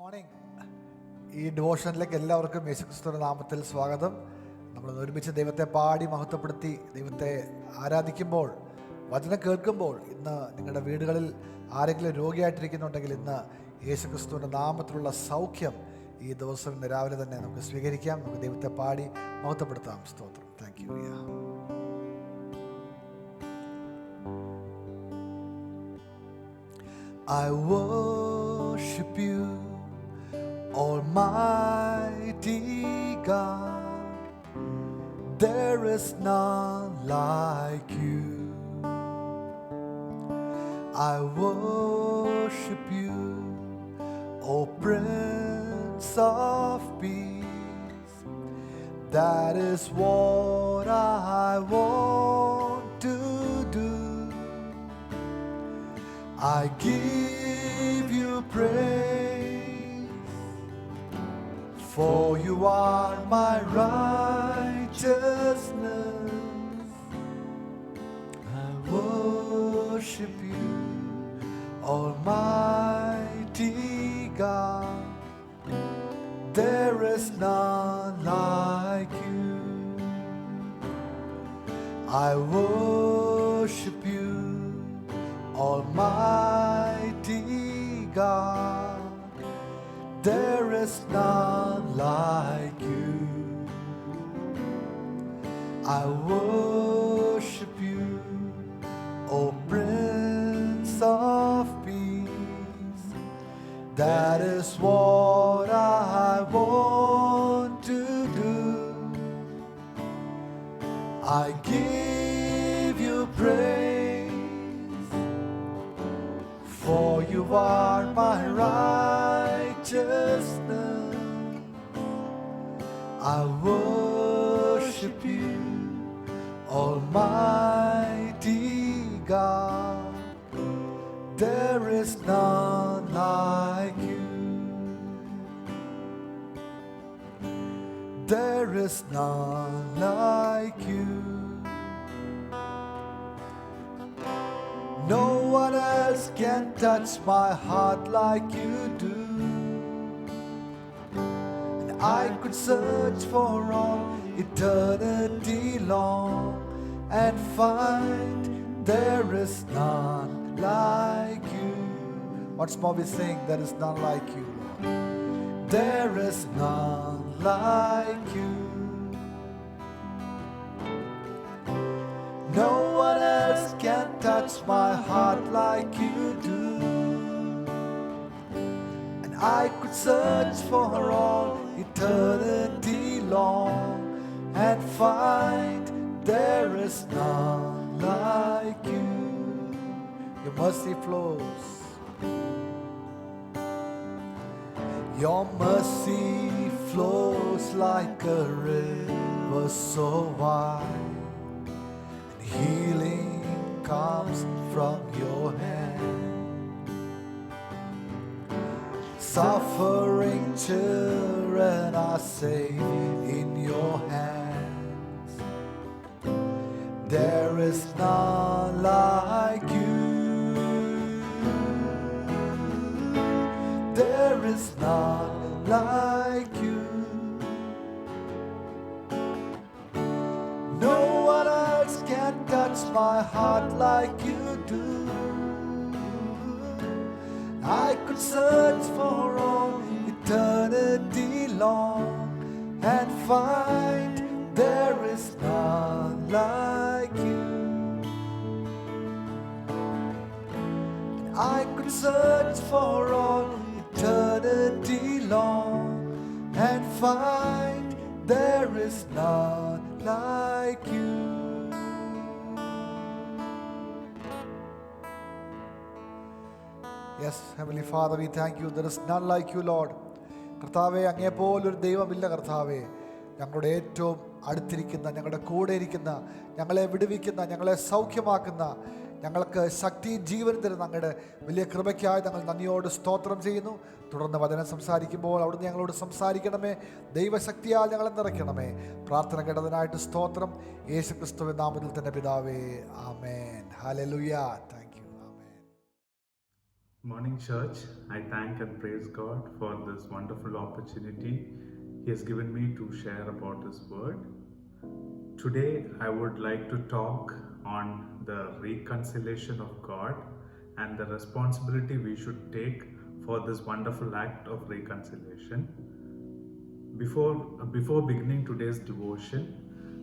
Morning. ഈ ഡിവോഷനിലേക്ക് എല്ലാവർക്കും യേശുക്രിസ്തുവിന്റെ നാമത്തിൽ സ്വാഗതം. നമ്മൾ ഒരുമിച്ച് ദൈവത്തെ പാടി മഹത്വപ്പെടുത്തി ദൈവത്തെ ആരാധിക്കുമ്പോൾ, വചനം കേൾക്കുമ്പോൾ, ഇന്ന് നിങ്ങളുടെ വീടുകളിൽ ആരെങ്കിലും രോഗിയായിട്ടിരിക്കുന്നുണ്ടെങ്കിൽ ഇന്ന് യേശുക്രിസ്തുവിന്റെ നാമത്തിലുള്ള സൗഖ്യം ഈ ദിവസം ഇന്ന് രാവിലെ തന്നെ നമുക്ക് സ്വീകരിക്കാം. നമുക്ക് ദൈവത്തെ പാടി മഹത്വപ്പെടുത്താം. സ്തോത്രം. Thank you. I worship you, Almighty God. There is none like you. I worship you, O Prince of Peace. That is what I want to do. I give you praise, for you are my righteousness. I worship you, Almighty God. There is none like you. I worship you, Almighty God. There is none like you. I worship you, O Prince of Peace. That is what I want to do. I give you praise, for you are my righteousness. I worship you, Almighty God. There is none like you. There is none like you. No one else can touch my heart like you do. And I could search for all eternity long and find there is none like you. Once more we sing, there is none like you, Lord. There is none like you. No one else can touch my heart like you do. And I could search for all eternity long and find there is none like you. Your mercy flows. Your mercy flows like a river so wide. Healing comes from your hand. Suffering children are safe in your hands. There is none like you. There is none like you. No one else can touch my heart like you do. I could search for all eternity long and find there is none like you. I could search for all eternity long and find there is none like you. Yes, Heavenly Father, we thank you. There is none like you, Lord. കർത്താവെ, അങ്ങേപ്പോലൊരു ദൈവമില്ല കർത്താവെ. ഞങ്ങളുടെ ഏറ്റവും അടുത്തിരിക്കുന്ന, ഞങ്ങളുടെ കൂടെ ഇരിക്കുന്ന, ഞങ്ങളെ വിടുവിക്കുന്ന, ഞങ്ങളെ സൗഖ്യമാക്കുന്ന, ഞങ്ങൾക്ക് ശക്തി ജീവൻ തരുന്ന അങ്ങയുടെ വലിയ കൃപയ്ക്കായി ഞങ്ങൾ നന്ദിയോട് സ്തോത്രം ചെയ്യുന്നു. തുടർന്ന് വചനം സംസാരിക്കുമ്പോൾ അവിടുന്ന് ഞങ്ങളോട് സംസാരിക്കണമേ. ദൈവശക്തിയാൽ ഞങ്ങളെ നിറയ്ക്കണമേ. പ്രാർത്ഥന കേട്ടതിനായിട്ട് സ്തോത്രം. യേശുക്രിസ്തുവിന്റെ നാമത്തിൽ തന്നെ പിതാവേ, ആമേൻ. ഹല്ലേലൂയ. Thank you. ആമേൻ. Morning, church. I thank and praise God for this wonderful opportunity He has given me to share about His Word. Today, I would like to talk on the reconciliation of God and the responsibility we should take for this wonderful act of reconciliation. Before beginning today's devotion,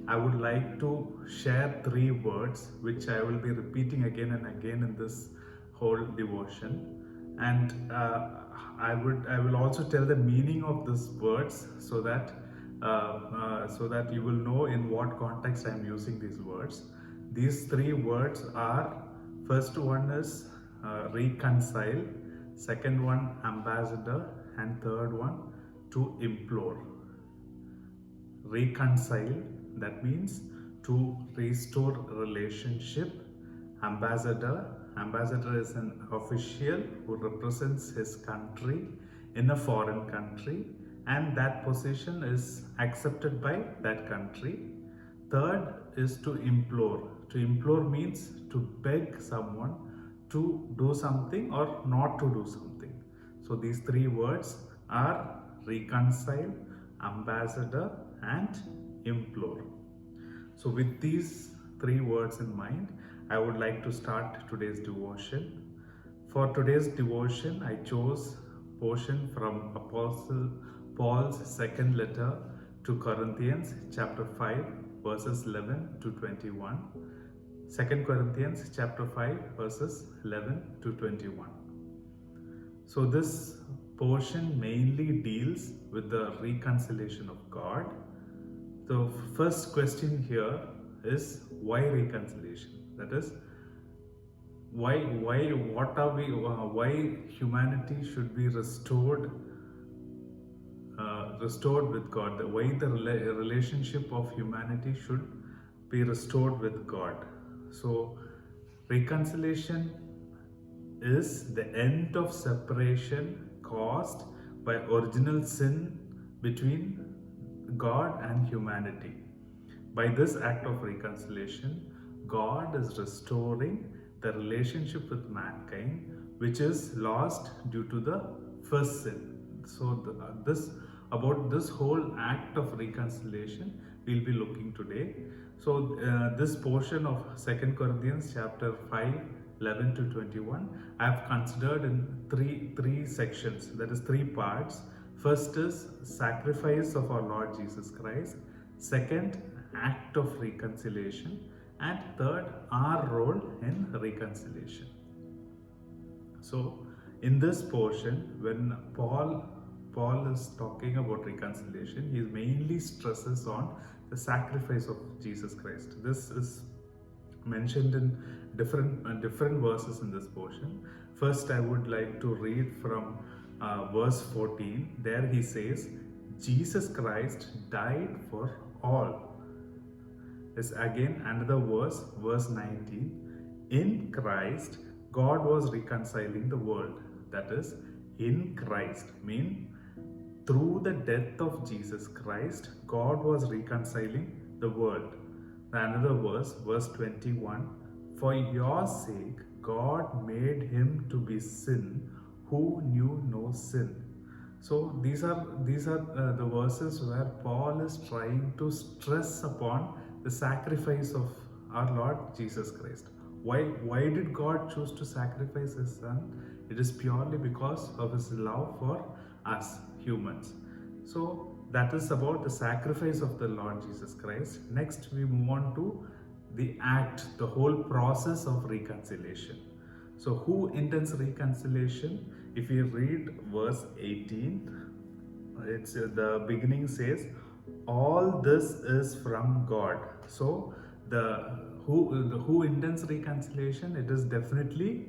I would like to share three words which I will be repeating again and again in this whole devotion, and I will also tell the meaning of these words so that you will know in what context I am using these words. These three words are: first one is reconcile, second one ambassador, and third one to implore. Reconcile, that means to restore relationship. Ambassador is an official who represents his country in a foreign country, and that position is accepted by that country. Third is to implore. To implore means to beg someone to do something or not to do something. So these three words are reconcile, ambassador, and implore. So with these three words in mind, I would like to start today's devotion. For today's devotion, I chose portion from Apostle Paul's second letter to Corinthians, chapter 5, verses 11 to 21. 2 Corinthians chapter 5, verses 11 to 21. So this portion mainly deals with the reconciliation of God. The first question here is why reconciliation? That is, why humanity should be restored with God. Why the relationship of humanity should be restored with God. So reconciliation is the end of separation caused by original sin between God and humanity. By this act of reconciliation, God is restoring the relationship with mankind, which is lost due to the first sin. So, about this whole act of reconciliation we'll be looking today. So, this portion of 2 Corinthians chapter 5, 11 to 21, I have considered in three sections, that is three parts. First is sacrifice of our Lord Jesus Christ. Second, act of reconciliation. And third, our role in reconciliation. So, in this portion, when Paul is talking about reconciliation, he mainly stresses on the sacrifice of Jesus Christ. This is mentioned in different verses in this portion. First, I would like to read from verse 14. There he says, Jesus Christ died for all. Is again another verse 19. In Christ, God was reconciling the world. That is, in Christ, mean through the death of Jesus Christ, God was reconciling the world. Another verse 21. For your sake, God made him to be sin who knew no sin. So these are the verses where Paul is trying to stress upon the sacrifice of our Lord Jesus Christ. Why did God choose to sacrifice his son? It is purely because of his love for us humans. So that is about the sacrifice of the Lord Jesus Christ. Next we move on to the act, the whole process of reconciliation. So who intends reconciliation? If you read verse 18, it's the beginning says, all this is from God. So the who intends reconciliation, it is definitely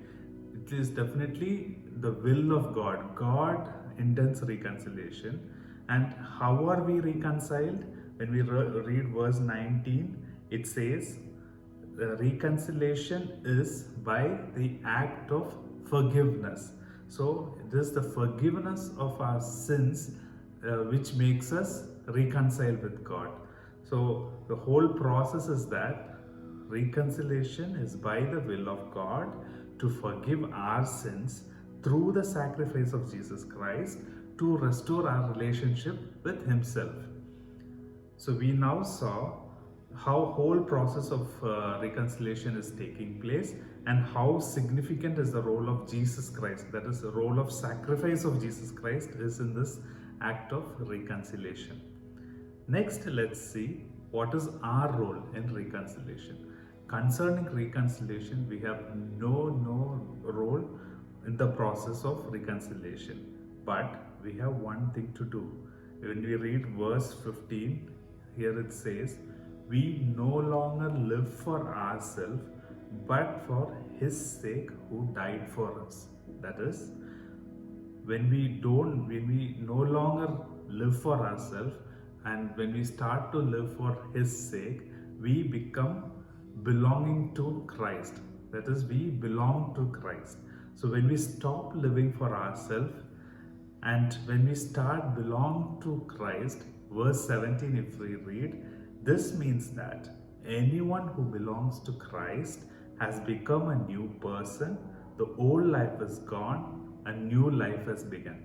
the will of God. God intends reconciliation. And how are we reconciled? When we read verse 19, it says reconciliation is by the act of forgiveness. So it is the forgiveness of our sins which makes us reconcile with God. So the whole process is that reconciliation is by the will of God to forgive our sins through the sacrifice of Jesus Christ to restore our relationship with Himself. So we now saw how whole process of reconciliation is taking place and how significant is the role of Jesus Christ, that is the role of sacrifice of Jesus Christ is in this act of reconciliation. Next, let's see what is our role in reconciliation. Concerning reconciliation, we have no role in the process of reconciliation, but we have one thing to do. When we read verse 15, here it says, we no longer live for ourselves, but for His sake who died for us. That is, when we no longer live for ourselves, and when we start to live for His sake, we become belonging to Christ. That is, we belong to Christ. So when we stop living for ourselves and when we start belong to Christ, verse 17 if we read, this means that anyone who belongs to Christ has become a new person. The old life is gone, a new life has begun.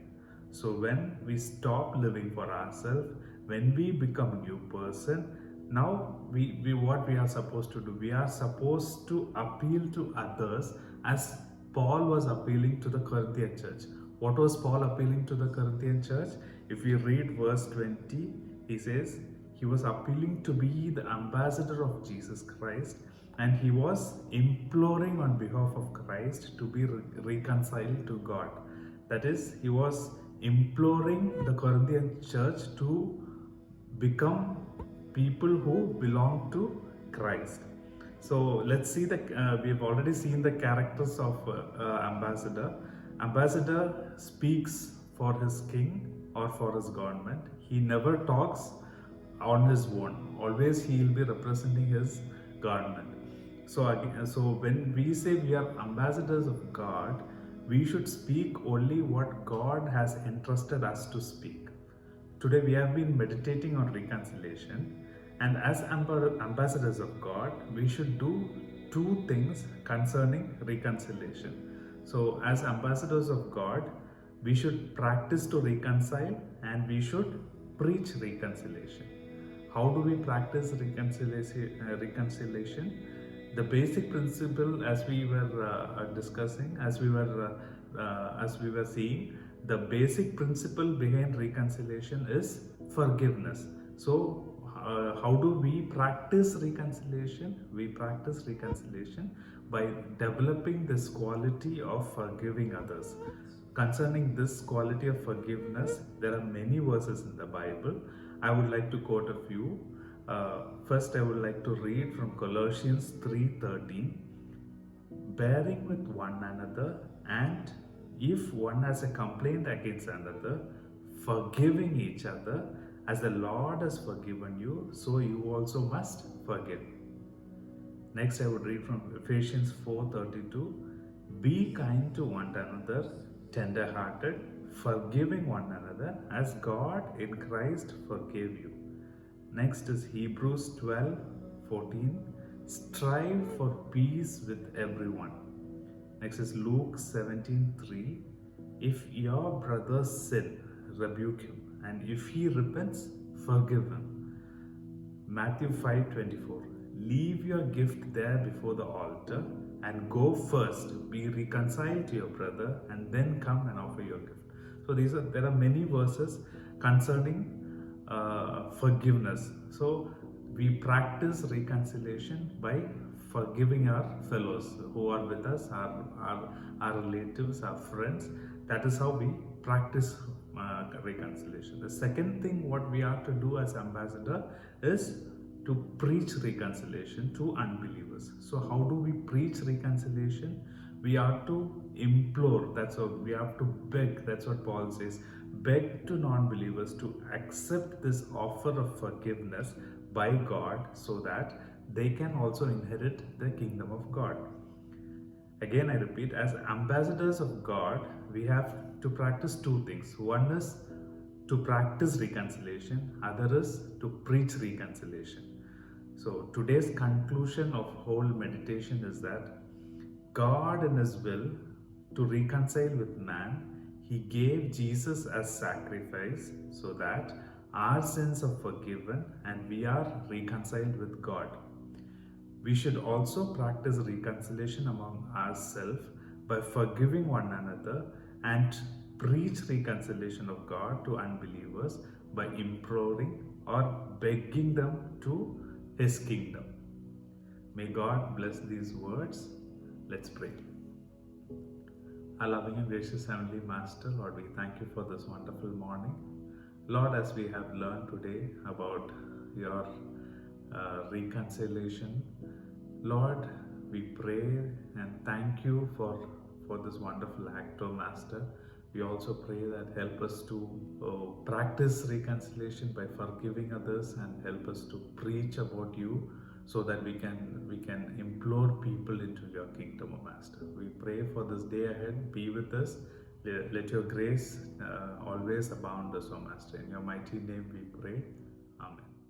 So when we stop living for ourselves, when we become a new person, now what we are supposed to do? We are supposed to appeal to others as Paul was appealing to the Corinthian church. What was Paul appealing to the Corinthian church? If we read verse 20, he says he was appealing to be the ambassador of Jesus Christ, and he was imploring on behalf of Christ to be reconciled to God. That is, he was imploring the Corinthian church to become people who belong to Christ. So let's see we have already seen the characters of ambassador. Ambassador speaks for his king or for his government. He never talks on his own. Always he will be representing his government. So when we say we are ambassadors of God, we should speak only what God has entrusted us to speak. Today we have been meditating on reconciliation, and as ambassadors of God, we should do two things concerning reconciliation. So as ambassadors of God, we should practice to reconcile and we should preach reconciliation. How do we practice reconciliation? The basic principle, as we were discussing, as we were seeing, the basic principle behind reconciliation is forgiveness. So how do we practice reconciliation? We practice reconciliation by developing this quality of forgiving others. Concerning this quality of forgiveness, there are many verses in the Bible. I would like to quote a few. First, I would like to read from Colossians 3:13. Bearing with one another, and if one has a complaint against another, forgiving each other, as the Lord has forgiven you, so you also must forgive. Next, I would read from Ephesians 4:32. Be kind to one another, tender-hearted, forgiving one another, as God in Christ forgave you. Next is Hebrews 12:14. Strive for peace with everyone. Next is Luke 17:3. If your brother sin, rebuke him, and if he repents, forgive him. Matthew 5:24. Leave your gift there before the altar and go first, be reconciled to your brother, and then come and offer your gift. So there are many verses concerning forgiveness. So we practice reconciliation by forgiving our fellows who are with us, our relatives, our friends. That is how we practice reconciliation. The second thing what we are to do as ambassador is to preach reconciliation to unbelievers. So how do we preach reconciliation? We are to implore, that's what we have to beg, that's what Paul says, beg to non-believers to accept this offer of forgiveness by God so that they can also inherit the kingdom of God. Again, I repeat, as ambassadors of God, we have to practice two things. One is to practice reconciliation, other is to preach reconciliation. So today's conclusion of whole meditation is that God in His will to reconcile with man, he gave Jesus as sacrifice so that our sins are forgiven and we are reconciled with God. We should also practice reconciliation among ourselves by forgiving one another and preach reconciliation of God to unbelievers by imploring or begging them to His kingdom. May God bless these words. Let's pray. Our loving and gracious Heavenly Master, Lord, we thank you for this wonderful morning. Lord, as we have learned today about your reconciliation, Lord, we pray and thank you for this wonderful act, O Master. We also pray that help us to practice reconciliation by forgiving others and help us to preach about you so that we can implore people into your kingdom, O Master. We pray for this day ahead. Be with us. Let your grace always abound us, O Master. In your mighty name we pray. Amen.